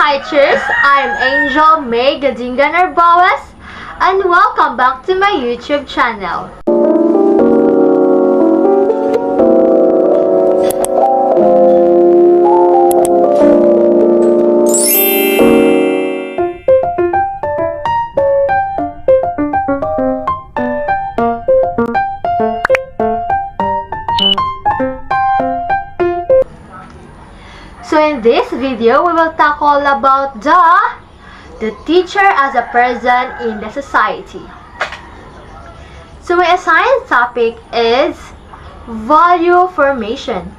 Hi cheers, I'm Angel May Gadinga Narbawas and welcome back to my YouTube channel. So in this video, we will tackle about the teacher as a person in the society. So my assigned topic is value formation.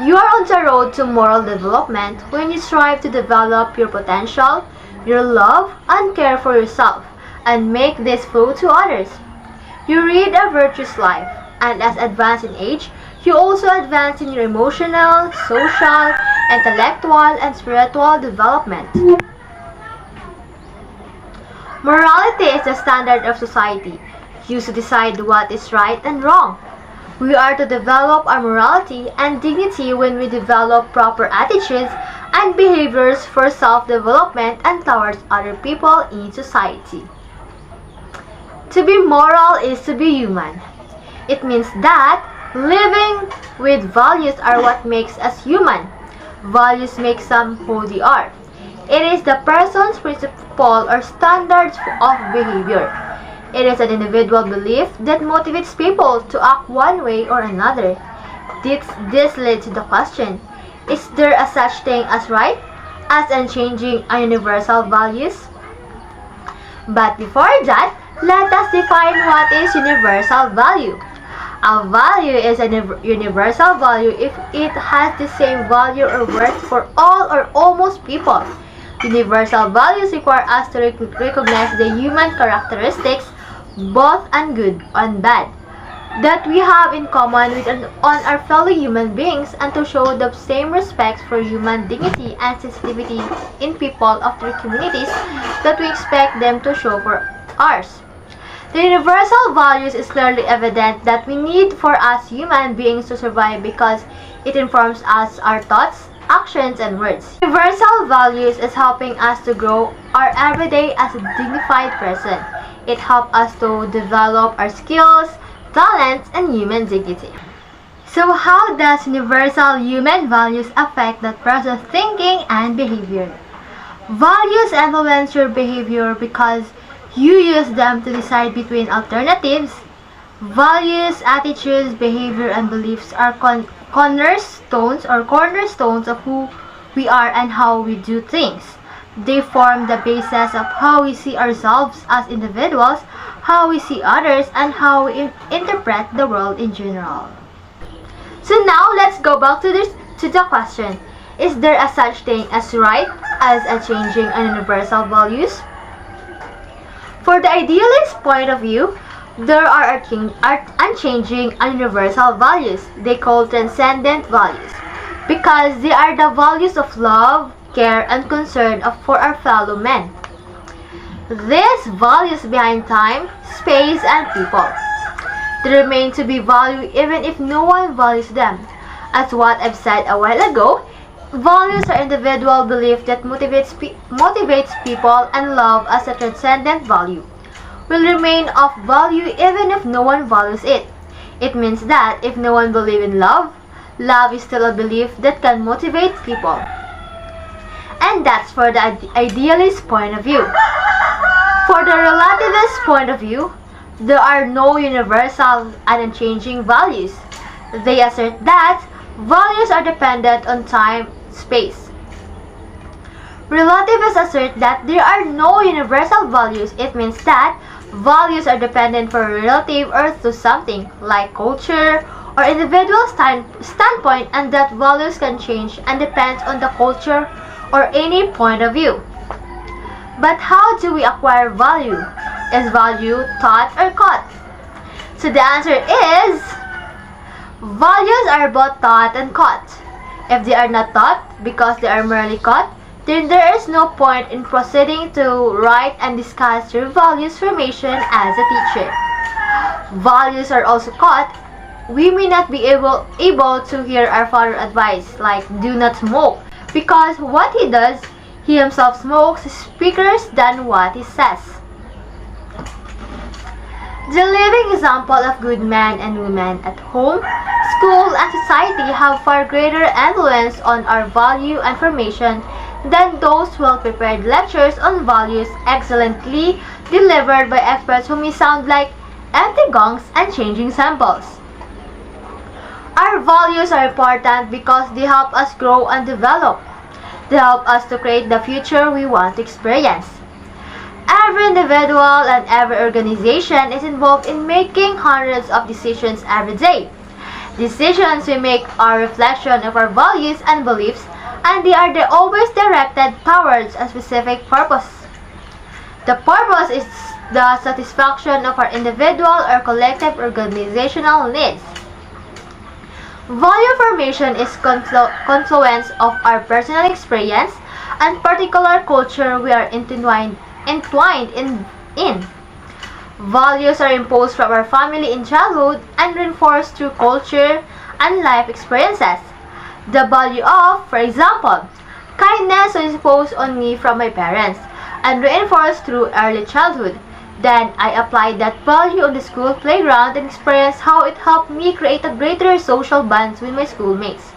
You are on the road to moral development when you strive to develop your potential, your love, and care for yourself, and make this flow to others. You lead a virtuous life, and as advanced in age, you also advance in your emotional, social, intellectual, and spiritual development. Morality is the standard of society, used to decide what is right and wrong. We are to develop our morality and dignity when we develop proper attitudes and behaviors for self-development and towards other people in society. To be moral is to be human. It means that living with values are what makes us human. Values make some who they are. It is the person's principle or standards of behavior. It is an individual belief that motivates people to act one way or another. This leads to the question, is there a such thing as right, as unchanging and universal values? But before that, let us define what is universal value. A value is a universal value if it has the same value or worth for all or almost people. Universal values require us to recognize the human characteristics, both and good and bad, that we have in common with on our fellow human beings, and to show the same respect for human dignity and sensitivity in people of their communities that we expect them to show for ours. The universal values is clearly evident that we need for us human beings to survive because it informs us our thoughts, actions, and words. Universal values is helping us to grow our everyday as a dignified person. It helps us to develop our skills, talents, and human dignity. So how does universal human values affect that person's thinking and behavior? Values influence your behavior because you use them to decide between alternatives. Values, attitudes, behavior, and beliefs are cornerstones of who we are and how we do things. They form the basis of how we see ourselves as individuals, how we see others, and how we interpret the world in general. So now let's go back to the question. Is there a such thing as right, as a changing and universal values? For the idealist point of view, there are unchanging and universal values they call transcendent values because they are the values of love, care, and concern for our fellow men. These values behind time, space, and people. They remain to be valued even if no one values them. As what I've said a while ago, values are individual belief that motivates people, and love as a transcendent value will remain of value even if no one values it. It means that if no one believes in love, love is still a belief that can motivate people. And that's for the idealist point of view. For the relativist point of view, there are no universal and unchanging values. They assert that values are dependent on time, space. Relativists assert that there are no universal values. It means that values are dependent for relative or to something like culture or individual standpoint, and that values can change and depends on the culture or any point of view. But how do we acquire value? Is value taught or caught? So the answer is values are both taught and caught. If they are not taught because they are merely caught, then there is no point in proceeding to write and discuss your values formation as a teacher. Values are also caught. We may not be able to hear our father's advice like do not smoke, because what he does, he himself smokes, is quicker than what he says. The living example of good men and women at home, school, and society have far greater influence on our value and formation than those well-prepared lectures on values excellently delivered by experts who may sound like empty gongs and changing samples. Our values are important because they help us grow and develop. They help us to create the future we want to experience. Every individual and every organization is involved in making hundreds of decisions every day. Decisions we make are a reflection of our values and beliefs, and they are always directed towards a specific purpose. The purpose is the satisfaction of our individual or collective organizational needs. Value formation is confluence of our personal experience and particular culture we are entwined in. Values are imposed from our family in childhood and reinforced through culture and life experiences. The value of, for example, kindness was imposed on me from my parents and reinforced through early childhood. Then I applied that value on the school playground and experienced how it helped me create a greater social bonds with my schoolmates.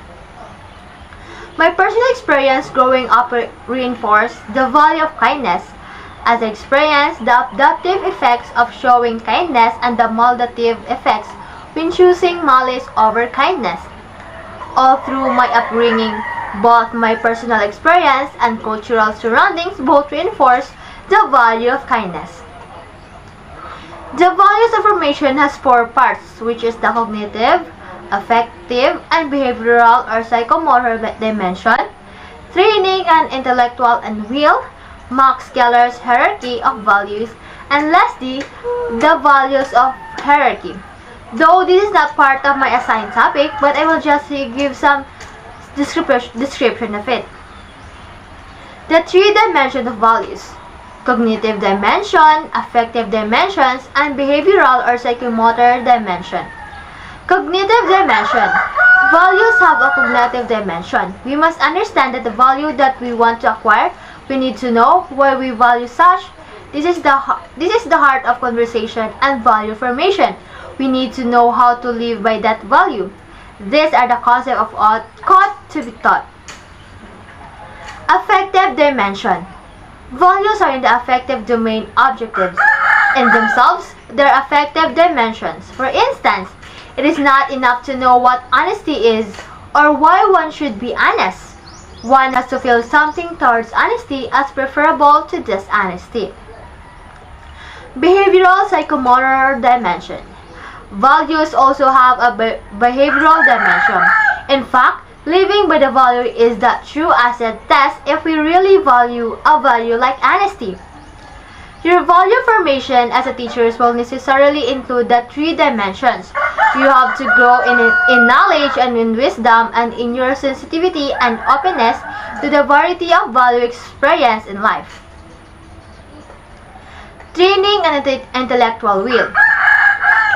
My personal experience growing up reinforced the value of kindness, as I experienced the adaptive effects of showing kindness and the moldative effects when choosing malice over kindness. All through my upbringing, both my personal experience and cultural surroundings both reinforce the value of kindness. The values of formation has four parts, which is the cognitive, affective, and behavioral or psychomotor dimension, training and intellectual and will, Max Keller's hierarchy of values, and lastly, the values of hierarchy. Though this is not part of my assigned topic, but I will just give some description of it. The three dimensions of values: cognitive dimension, affective dimensions, and behavioral or psychomotor dimension. Cognitive dimension. Values have a cognitive dimension. We must understand that the value that we want to acquire, we need to know why we value such. This is the heart of conversation and value formation. We need to know how to live by that value. These are the concepts of ought to be taught. Affective dimension. Values are in the affective domain objectives. In themselves, they're affective dimensions. For instance, it is not enough to know what honesty is or why one should be honest. One has to feel something towards honesty as preferable to dishonesty. Behavioral psychomotor dimension. Values also have a behavioral dimension. In fact, living by the value is the true asset test if we really value a value like honesty. Your value formation as a teacher will necessarily include the three dimensions. You have to grow in knowledge and in wisdom and in your sensitivity and openness to the variety of value experience in life. Training and intellectual will.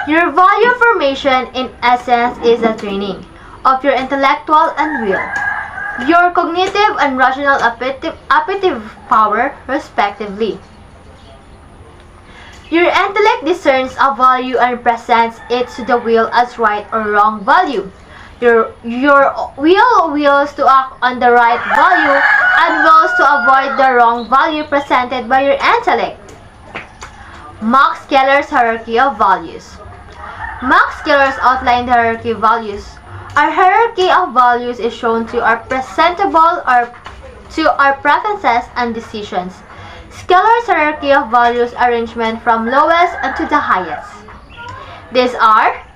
Your value formation in essence is a training of your intellectual and will, your cognitive and rational appetitive power respectively. Your intellect discerns a value and presents it to the will as right or wrong value. Your will wills to act on the right value and wills to avoid the wrong value presented by your intellect. Max Keller's hierarchy of values. Max Keller's outlined hierarchy of values. Our hierarchy of values is shown to our presentable or to our preferences and decisions. Keller's hierarchy of values arrangement from lowest to the highest. These are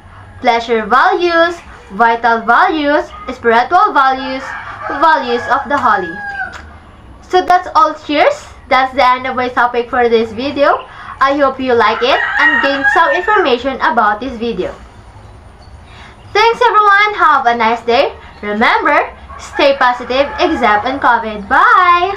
pleasure values, vital values, spiritual values, values of the holy. So that's all, cheers. That's the end of my topic for this video. I hope you like it and gain some information about this video. Thanks everyone. Have a nice day. Remember, stay positive except in COVID. Bye!